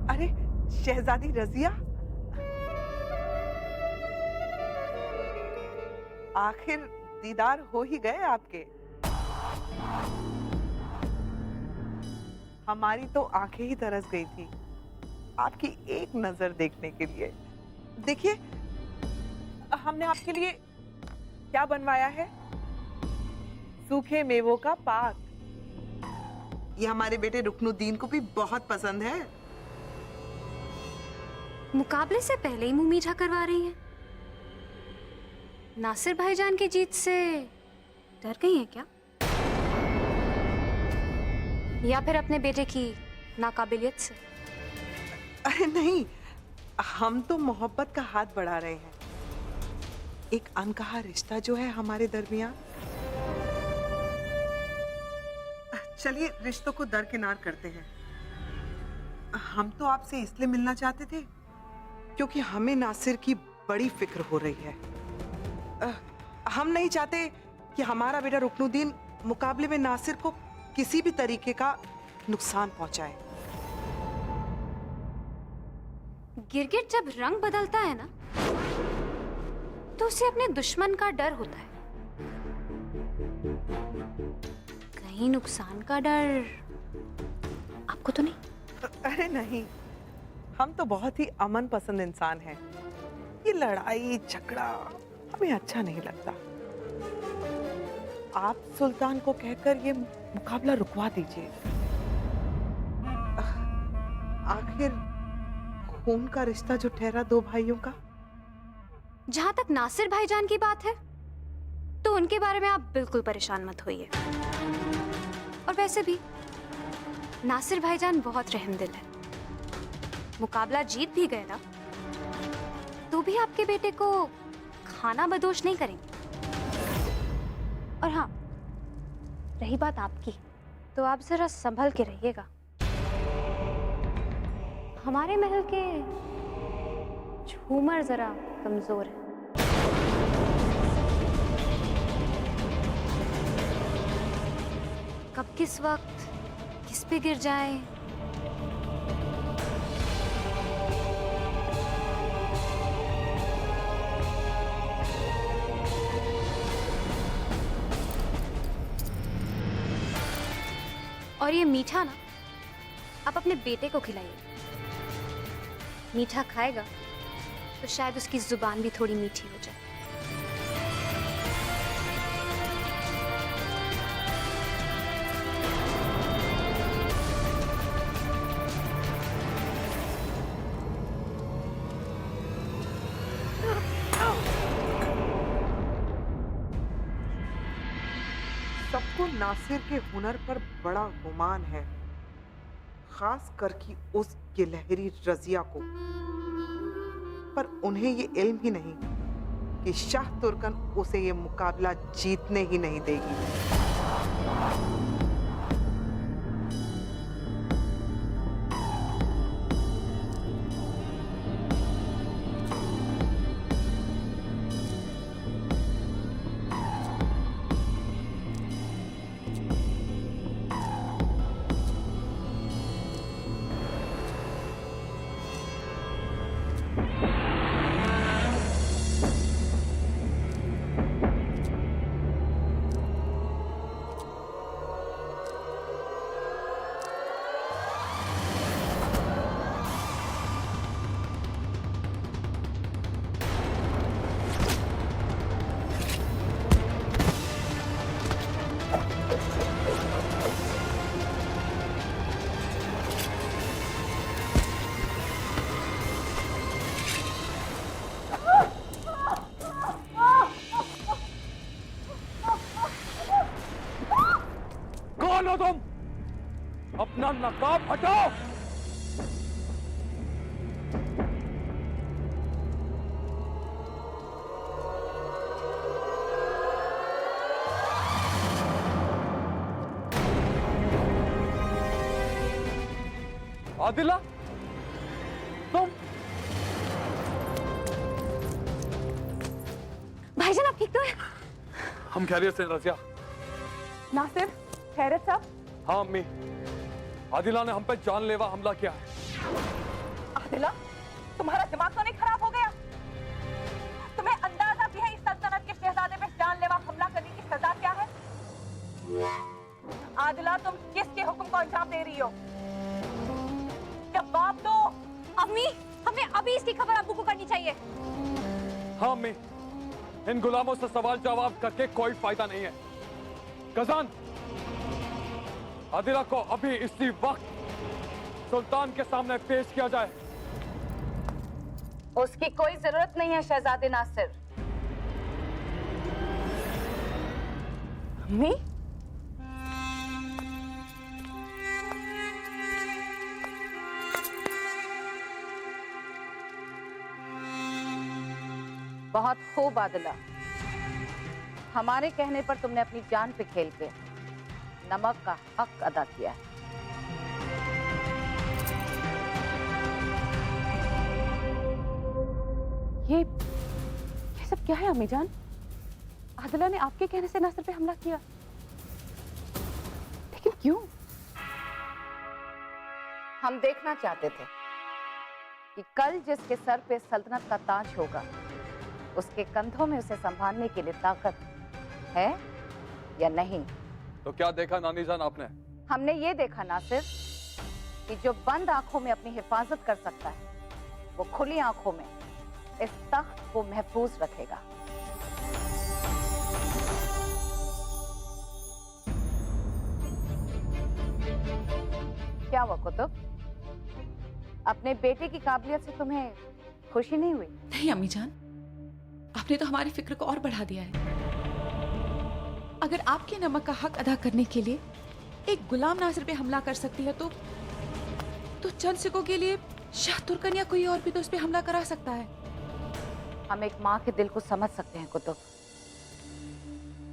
अरे शहजादी रजिया, आखिर दीदार हो ही गए आपके। हमारी तो आंखें ही तरस गई थी आपकी एक नजर देखने के लिए। देखिए, हमने आपके लिए क्या बनवाया है। सूखे मेवों का पाक। ये हमारे बेटे रुकनुद्दीन को भी बहुत पसंद है। मुकाबले से पहले ही मुंह मीठा करवा रही हैं। नासिर भाईजान की जीत से डर गई हैं क्या? या फिर अपने बेटे की नाकाबिलियत से? अरे नहीं, हम तो मोहब्बत का हाथ बढ़ा रहे हैं। एक अनकहा रिश्ता जो है हमारे दरमियान। चलिए रिश्तों को दरकिनार करते हैं। हम तो आपसे इसलिए मिलना चाहते थे क्योंकि हमें नासिर की बड़ी फिक्र हो रही है। हम नहीं चाहते कि हमारा बेटा रुकनुद्दीन मुकाबले में नासिर को किसी भी तरीके का नुकसान पहुंचाए। गिरगिट जब रंग बदलता है ना, तो उसे अपने दुश्मन का डर होता है। कहीं नुकसान का डर आपको तो नहीं? अरे नहीं, हम तो बहुत ही अमन पसंद इंसान हैं। ये लड़ाई झगड़ा हमें अच्छा नहीं लगता। आप सुल्तान को कहकर ये मुकाबला रुकवा दीजिए। आखिर खून का रिश्ता जो ठहरा दो भाइयों का। जहां तक नासिर भाईजान की बात है, तो उनके बारे में आप बिल्कुल परेशान मत होइए। और वैसे भी नासिर भाईजान बहुत रहमदिल है। मुकाबला जीत भी गए ना, तो भी आपके बेटे को खाना बदोश नहीं करेंगे। और हाँ, रही बात आपकी, तो आप जरा संभल के रहिएगा। हमारे महल के झूमर जरा कमजोर है। कब किस वक्त किस पे गिर जाए और ये मीठा ना, आप अपने बेटे को खिलाइए। मीठा खाएगा तो शायद उसकी जुबान भी थोड़ी मीठी हो जाए। सबको नासिर के हुनर पर बड़ा गुमान है, खास करके उस गिलहरी रजिया को। पर उन्हें ये इल्म ही नहीं कि शाह तुर्कन उसे ये मुकाबला जीतने ही नहीं देगी। कौन हो तुम? अपना नकाब हटाओ। आदिला, तुम? भाईजान आप ठीक तो हैं? हम खैरियत से हैं रज़िया। नासिर, खैरियत साहब? हाँ अम्मी, आदिला ने हम पे जानलेवा हमला किया है। आदिला, तुम्हारा दिमाग तो नहीं खराब हो गया? तुम्हें अंदाजा भी है इस सल्तनत के शहजादे पे जानलेवा हमला करने की सजा क्या है? आदिला, तुम किसके हुक्म को अंजाम दे रही हो? जवाब दो। अम्मी, हमें अभी इसकी खबर अब्बू को करनी चाहिए। हाँ अम्मी, इन गुलामों से सवाल जवाब करके कोई फायदा नहीं है। गजान, आदिला को अभी इसी वक्त सुल्तान के सामने पेश किया जाए। उसकी कोई जरूरत नहीं है शहजादे नासिर। अम्मी? बहुत खूब आदिला, हमारे कहने पर तुमने अपनी जान पे खेल के नमक का हक अदा किया है। ये सब क्या है अम्मी जान? आदिला ने आपके कहने से नासिर पे हमला किया, लेकिन क्यों? हम देखना चाहते थे कि कल जिसके सर पे सल्तनत का ताज होगा, उसके कंधों में उसे संभालने के लिए ताकत है या नहीं। तो क्या देखा नानी जान आपने? हमने ये देखा नासिर कि जो बंद आंखों में अपनी हिफाजत कर सकता है, वो खुली आंखों में इस तख्त को महफूज रखेगा। क्या हुआ कुतुब? अपने बेटे की काबिलियत से तुम्हें खुशी नहीं हुई? नहीं अम्मी जान, आपने तो हमारी फिक्र को और बढ़ा दिया है। अगर आपके नमक का हक अदा करने के लिए एक गुलाम नासिर पे हमला कर सकती है तो चंद सिक्कों के लिए शाह तुर्कन या कोई और भी तो उस पे हमला करा सकता है। हम एक माँ के दिल को समझ सकते हैं कुतुब,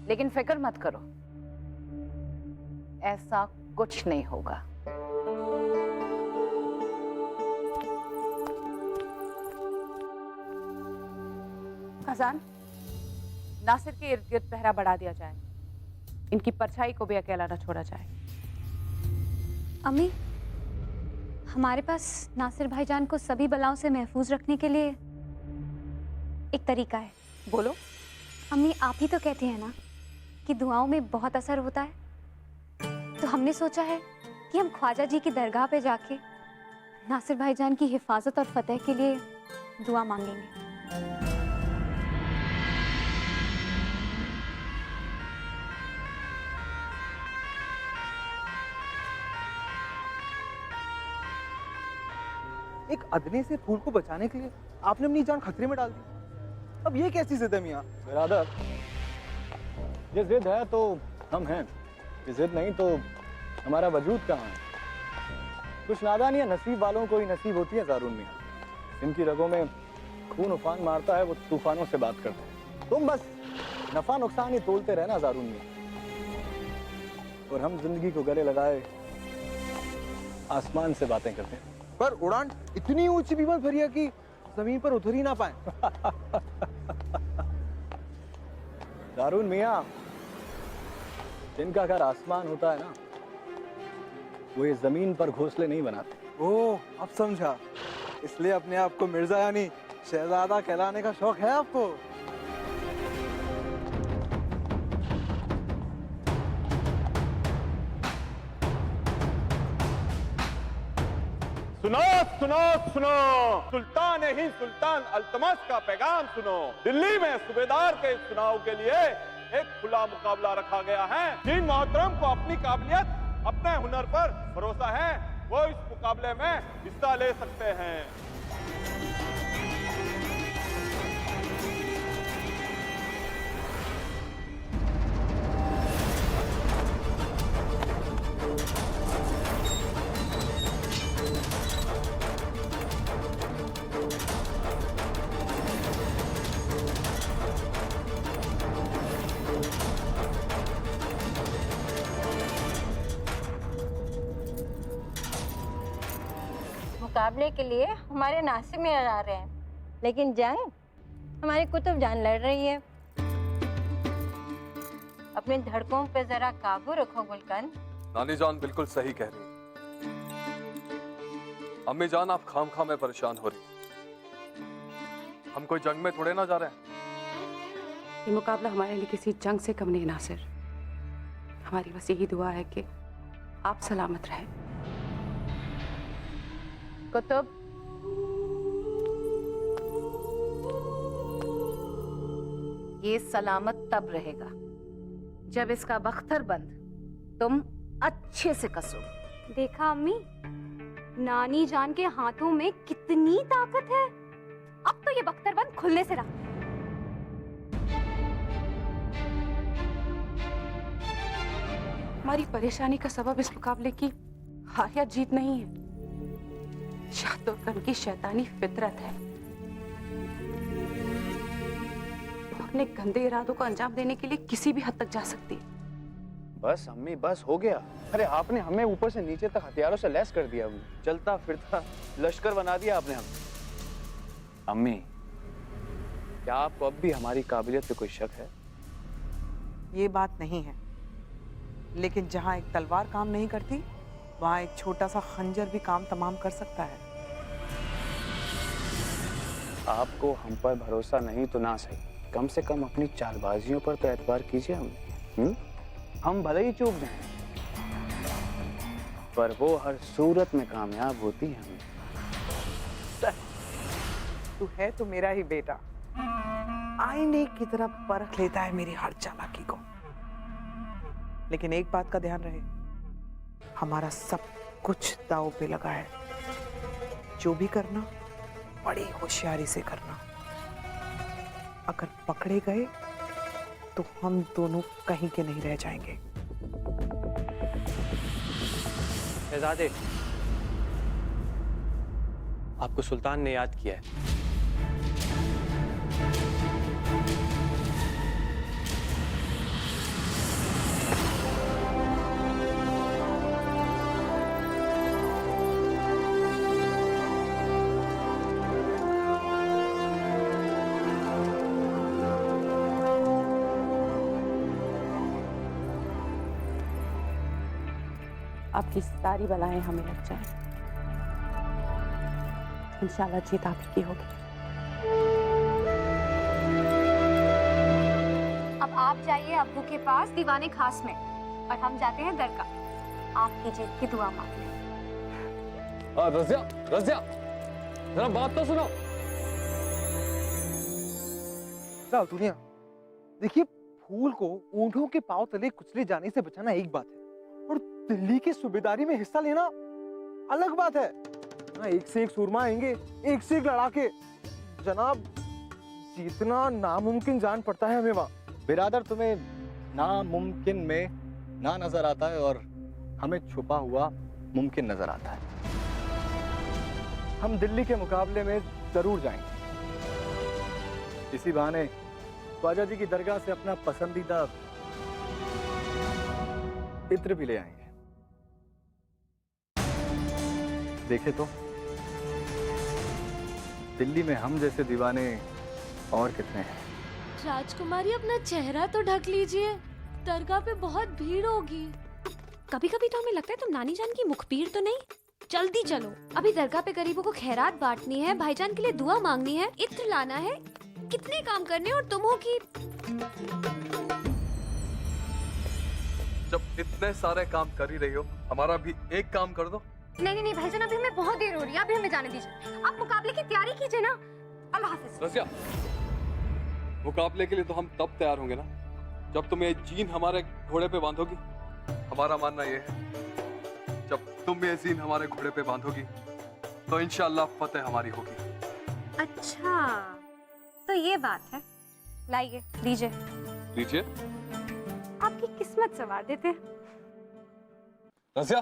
लेकिन फिक्र मत करो, ऐसा कुछ नहीं होगा। खजान, नासिर के इर्द गिर्द पहरा बढ़ा दिया जाए, इनकी परछाई को भी अकेला न छोड़ा जाए। अम्मी, हमारे पास नासिर भाईजान को सभी बलाओं से महफूज रखने के लिए एक तरीका है। बोलो। अम्मी, आप ही तो कहती हैं ना कि दुआओं में बहुत असर होता है, तो हमने सोचा है कि हम ख्वाजा जी की दरगाह पे जाके नासिर भाईजान की हिफाजत और फतेह के लिए दुआ मांगेंगे। एक अदने से फूल को बचाने के लिए आपने अपनी जान खतरे में डाल दी। अब ये कैसी जिद है मियां? बिरादर, ये जिद है तो हम हैं, ये जिद नहीं तो हमारा वजूद कहाँ है? कुछ नादानी या नसीब वालों को ही नसीब होती है ज़ारून मियां। जिनकी रगों में खून उफान मारता है वो तूफानों से बात करते हैं। तुम बस नफा नुकसान ही तोलते रहना ज़ारून मियां, और हम जिंदगी को गले लगाए आसमान से बातें करते हैं। पर उड़ान इतनी ऊंची भी मत भरिया कि जमीन पर उतर ही ना पाए। दारून मियां, जिनका घर आसमान होता है ना, वो ये जमीन पर घोंसले नहीं बनाते। ओह, अब समझा। इसलिए अपने आप को मिर्जा यानी शहजादा कहलाने का शौक है आपको? सुनो सुनो सुनो, सुल्तान ही सुल्तान अल्तमस का पैगाम सुनो। दिल्ली में सूबेदार के चुनाव के लिए एक खुला मुकाबला रखा गया है। जिन मोहतरम को अपनी काबिलियत, अपने हुनर पर भरोसा है, वो इस मुकाबले में हिस्सा ले सकते हैं। मुकाबले के लिए हमारे नासिर में आ रहे हैं, लेकिन जंग हमारी कुतुब जान लड़ रही है। अपनी धड़कों पे जरा काबू रखो गुलकंद। नानी जान बिल्कुल सही कह रही है। अम्मी जान, आप खाम में परेशान हो रही। हम कोई जंग में थोड़े ना जा रहे हैं। ये मुकाबला हमारे लिए किसी जंग से कम नहीं नासिर। हमारी बस यही दुआ है कि आप सलामत रहें। कुतुब, ये सलामत तब रहेगा जब इसका बख्तरबंद तुम अच्छे से कसो। देखा अम्मी, नानी जान के हाथों में कितनी ताकत है। अब तो ये बख्तरबंद खुलने से रहा। हमारी परेशानी का सबब इस मुकाबले की हार या जीत नहीं है, शातुरकन की शैतानी फितरत है। वो अपने गंदे इरादों को अंजाम देने के लिए किसी भी हद तक जा सकती है। बस अम्मी, बस हो गया। अरे आपने हमें ऊपर से नीचे तक हथियारों से लैस कर दिया, चलता फिरता लश्कर बना दिया आपने हम। अम्मी, क्या आपको अब भी हमारी काबिलियत पे कोई शक है? ये बात नहीं है, लेकिन जहाँ एक तलवार काम नहीं करती, वहाँ एक छोटा सा खंजर भी काम तमाम कर सकता है। आपको हम पर भरोसा नहीं तो ना सही, कम से कम अपनी चालबाजियों पर तो एतबार कीजिए। हम भले ही चूक जाएं, पर वो हर सूरत में कामयाब होती है। तू है तो मेरा ही बेटा, आईने की तरह परख लेता है मेरी हर चालाकी को। लेकिन एक बात का ध्यान रहे, हमारा सब कुछ दांव पे लगा है। जो भी करना बड़ी होशियारी से करना। अगर पकड़े गए तो हम दोनों कहीं के नहीं रह जाएंगे। शहजादे, आपको सुल्तान ने याद किया है। आपकी सारी बलाएं हमें लग जाए, इंशाल्लाह जीत आप ही की होगी। अब आप जाइए अब्बू के पास दीवाने खास में, और हम जाते हैं दरगाह आपकी जीत की दुआ मांगने। रज़िया, रज़िया, जरा बात तो सुनो। दुनिया देखिए, फूल को ऊंटों के पांव तले कुचले जाने से बचाना एक बात है, और दिल्ली की सूबेदारी में हिस्सा लेना अलग बात है। एक से एक सूरमा आएंगे, एक से एक लड़ाके। जनाब, जीतना नामुमकिन जान पड़ता है हमें वहाँ। बिरादर, तुम्हें नामुमकिन में ना नजर आता है और हमें छुपा हुआ मुमकिन नजर आता है। हम दिल्ली के मुकाबले में जरूर जाएंगे। इसी बहाने ख्वाजा जी की दरगाह से अपना पसंदीदा इत्र भी ले आएंगे। देखे तो दिल्ली में हम जैसे दीवाने और कितने हैं। राजकुमारी, अपना चेहरा तो ढक लीजिए, दरगाह पे बहुत भीड़ होगी। कभी कभी तो हमें लगता है तुम नानी जान की मुखबिर तो नहीं। जल्दी चलो, अभी दरगाह पे गरीबों को खैरात बांटनी है, भाईजान के लिए दुआ मांगनी है, इत्र लाना है, कितने काम करने, और तुम हो कि जब इतने सारे काम कर ही रही हो, हमारा भी एक काम कर दो। नहीं नहीं भाईजान, अभी हमें बहुत देर हो रही है, अभी हमें जाने दीजिए। आप मुकाबले की तैयारी कीजिए ना। अल्लाह हाफिज। रज़िया, मुकाबले के लिए तो हम तब तैयार होंगे ना जब तुम ये जीन हमारे घोड़े पे बांधोगी। हमारा मानना ये है, जब तुम ये जीन हमारे घोड़े पे बांधोगी तो इंशाअल्लाह फतेह हमारी होगी। अच्छा, तो ये बात है। लाइए, लीजिए। लीजिए। आपकी किस्मत संवार देते हैं। रज़िया,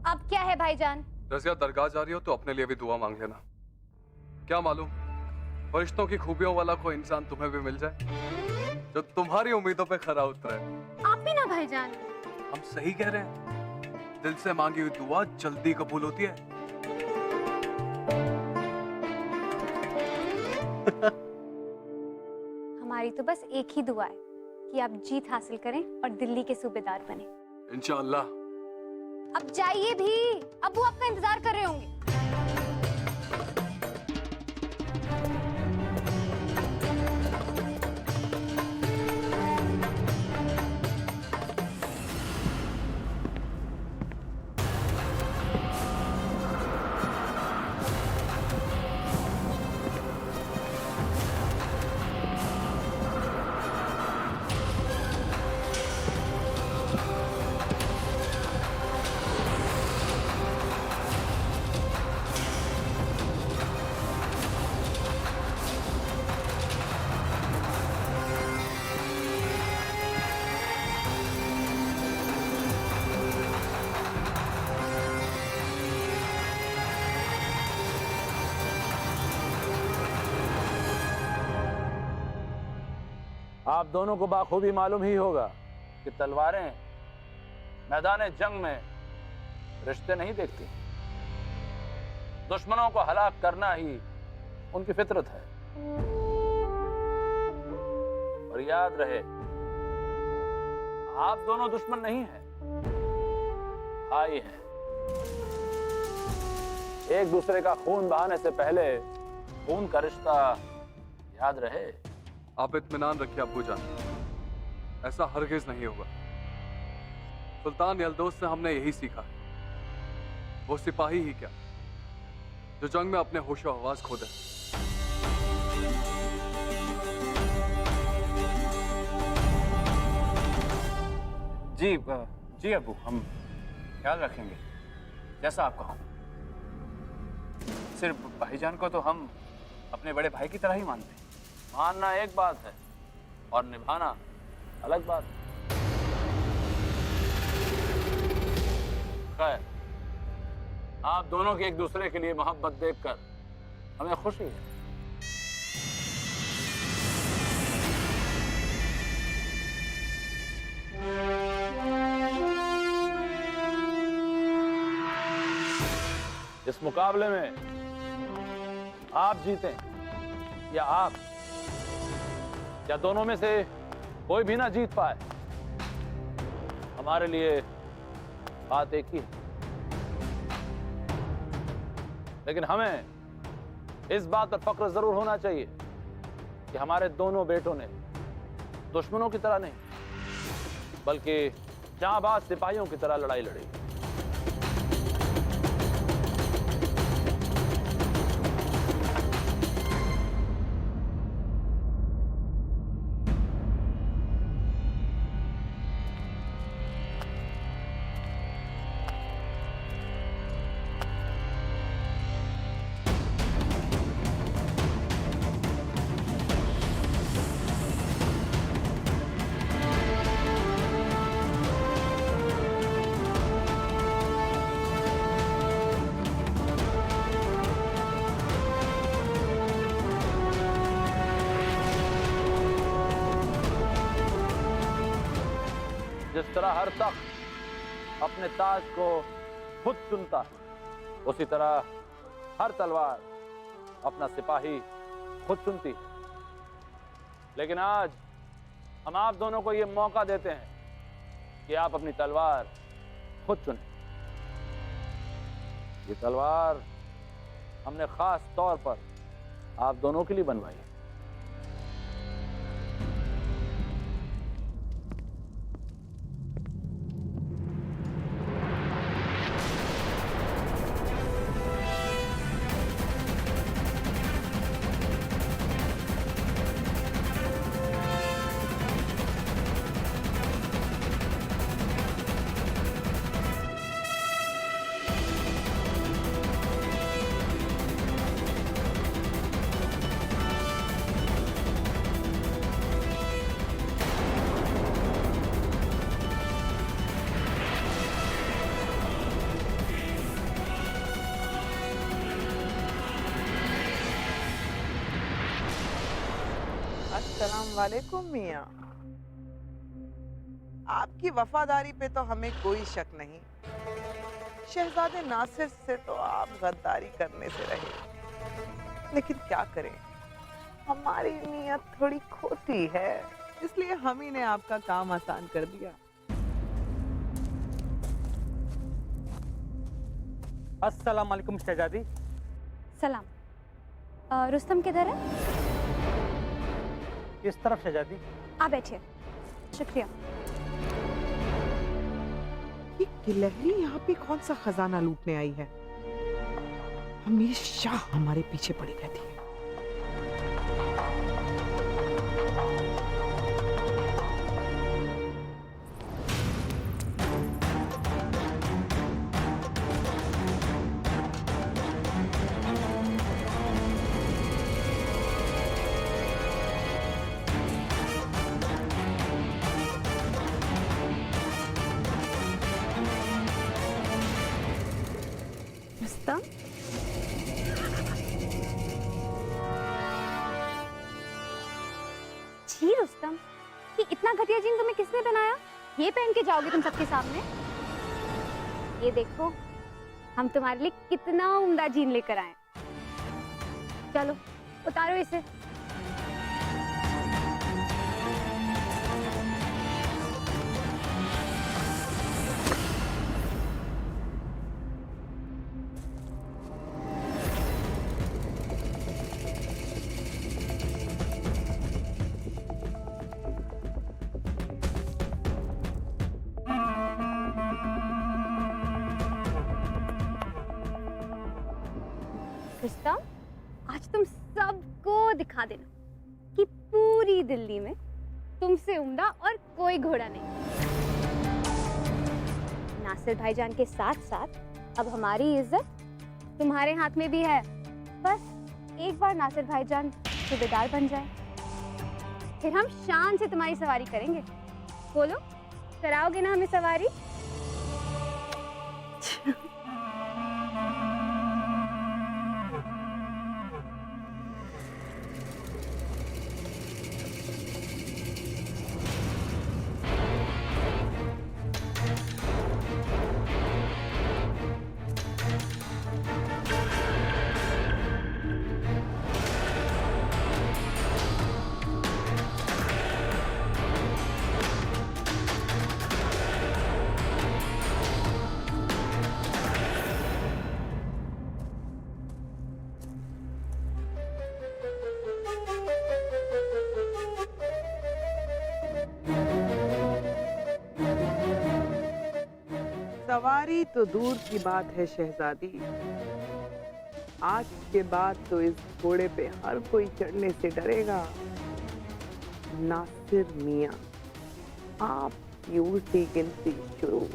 अब क्या है भाईजान? रज़िया, दरगाह जा रही हो तो अपने लिए भी दुआ मांग लेना। क्या मालूम फरिश्तों की खूबियों वाला कोई इंसान तुम्हें भी मिल जाए जो तुम्हारी उम्मीदों पे खरा उतरे। आप भी ना भाईजान। हम सही कह रहे हैं, दिल से मांगी हुई दुआ जल्दी कबूल होती है। हमारी तो बस एक ही दुआ है कि आप जीत हासिल करें और दिल्ली के सूबेदार बने। इंशाअल्लाह अब जाइए भी, अब्बू आपका इंतजार कर रहे होंगे। आप दोनों को बाखूबी मालूम ही होगा कि तलवारें मैदान जंग में रिश्ते नहीं देखती। दुश्मनों को हलाक करना ही उनकी फितरत है। और याद रहे, आप दोनों दुश्मन नहीं हैं, भाई हैं। एक दूसरे का खून बहाने से पहले खून का रिश्ता याद रहे। आप इत्मीनान रखिए अब्बू जान, ऐसा हरगिज नहीं होगा। सुल्तान यल्दोस से हमने यही सीखा है। वो सिपाही ही क्या, जो जंग में अपने होशो हवास खो दे। जी अब्बू, हम ख्याल रखेंगे जैसा आप कहो। सिर्फ भाईजान को तो हम अपने बड़े भाई की तरह ही मानते हैं। मानना एक बात है और निभाना अलग बात है। खैर, आप दोनों की एक दूसरे के लिए मोहब्बत देखकर हमें खुशी है। इस मुकाबले में आप जीतें या आप, या दोनों में से कोई भी ना जीत पाए, हमारे लिए बात एक ही है। लेकिन हमें इस बात पर फख्र जरूर होना चाहिए कि हमारे दोनों बेटों ने दुश्मनों की तरह नहीं, बल्कि जांबाज सिपाहियों की तरह लड़ाई लड़ी। जिस तरह हर तख्त अपने ताज को खुद चुनता है, उसी तरह हर तलवार अपना सिपाही खुद चुनती है। लेकिन आज हम आप दोनों को यह मौका देते हैं कि आप अपनी तलवार खुद चुनें। ये तलवार हमने खास तौर पर आप दोनों के लिए बनवाई है। अस्सलाम वालेकुम मियाँ। आपकी वफादारी पे तो हमें कोई शक नहीं। शहजादे नासिर से तो आप गद्दारी करने से रहे, लेकिन क्या करें, हमारी नीयत थोड़ी खोटी है, इसलिए हम ही ने आपका काम आसान कर दिया। अस्सलाम वालेकुम शहजादी। सलाम। रुस्तम किधर है? किस तरफ शहजादी? आप बैठिए। शुक्रिया। ये गिलहरी यहाँ पे कौन सा खजाना लूटने आई है? हमेशा हमारे पीछे पड़ी रहती है। रुस्तम, जी रुस्तम, ये इतना घटिया जीन तुम्हें किसने बनाया? ये पहन के जाओगे तुम सबके सामने? ये देखो, हम तुम्हारे लिए कितना उम्दा जीन लेकर आए। चलो उतारो इसे। रुस्तम, आज तुम सबको दिखा देना कि पूरी दिल्ली में तुमसे उम्दा और कोई घोड़ा नहीं। नासिर भाईजान के साथ साथ अब हमारी इज्जत तुम्हारे हाथ में भी है। बस एक बार नासिर भाईजान सूबेदार बन जाए, फिर हम शान से तुम्हारी सवारी करेंगे। बोलो, कराओगे ना हमें सवारी? सवारी तो दूर की बात है शहजादी, आज के बाद तो इस घोड़े पे हर कोई चढ़ने से डरेगा। नासिर मियां, आप की उल्टी गिनती शुरू।